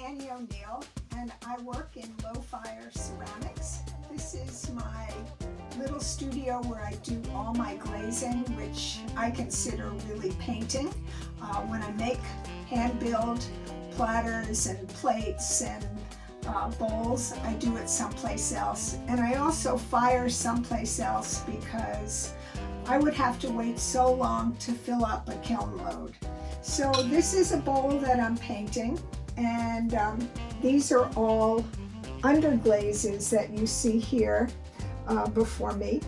Annie O'Neill, and I work in Low Fire Ceramics. This is my little studio where I do all my glazing, which I consider really painting. When I make hand-build platters and plates and bowls, I do it someplace else. And I also fire someplace else because I would have to wait so long to fill up a kiln load. So this is a bowl that I'm painting, and these are all underglazes that you see here before me.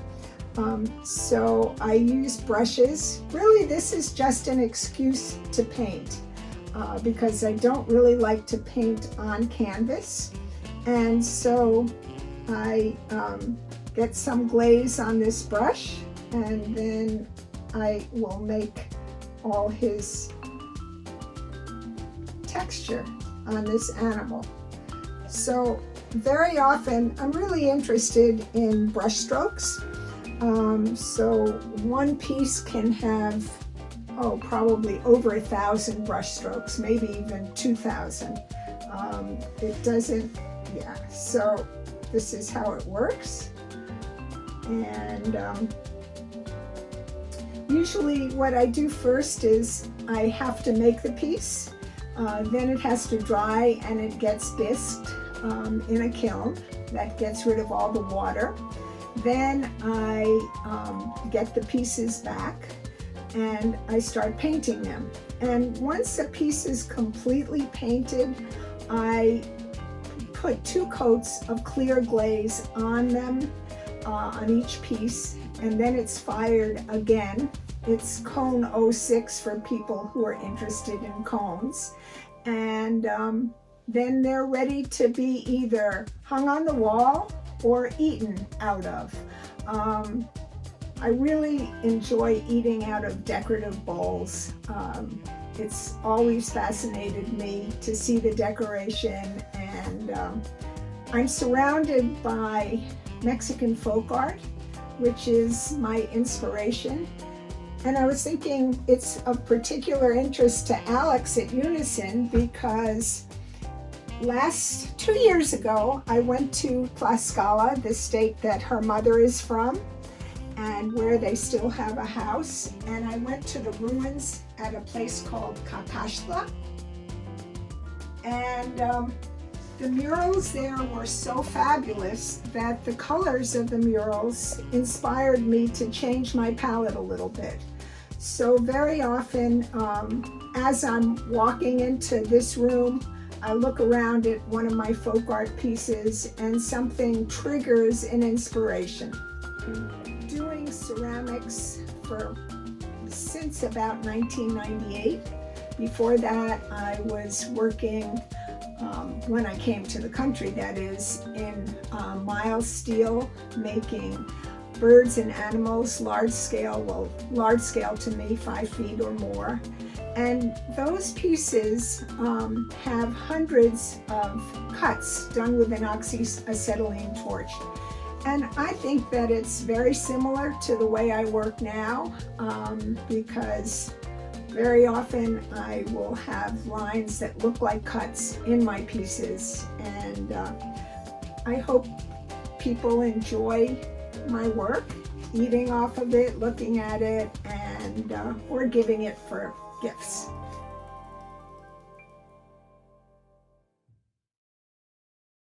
So I use brushes. Really, this is just an excuse to paint because I don't really like to paint on canvas. And so I get some glaze on this brush, and then I will make all his texture on this animal. So very often I'm really interested in brush strokes. So one piece can have probably over 1,000 brush strokes, maybe even 2,000. It doesn't, so this is how it works. And usually what I do first is I have to make the piece. Then it has to dry and it gets bisqued in a kiln. That gets rid of all the water. Then I get the pieces back and I start painting them. And once a piece is completely painted, I put 2 coats of clear glaze on them, on each piece, and then it's fired again. It's cone 06 for people who are interested in cones. And then they're ready to be either hung on the wall or eaten out of. I really enjoy eating out of decorative bowls. It's always fascinated me to see the decoration, and I'm surrounded by Mexican folk art, which is my inspiration. And I was thinking it's of particular interest to Alex at Unison because 2 years ago, I went to Tlaxcala, the state that her mother is from, and where they still have a house. And I went to the ruins at a place called Cacaxtla. And the murals there were so fabulous that the colors of the murals inspired me to change my palette a little bit. So very often, as I'm walking into this room, I look around at one of my folk art pieces and something triggers an inspiration. Doing ceramics since about 1998. Before that, I was working, when I came to the country, that is, in mild steel, making birds and animals, large scale to me, 5 feet or more. And those pieces have hundreds of cuts done with an oxyacetylene torch. And I think that it's very similar to the way I work now, because very often I will have lines that look like cuts in my pieces. And I hope people enjoy my work, eating off of it, looking at it, and or giving it for gifts.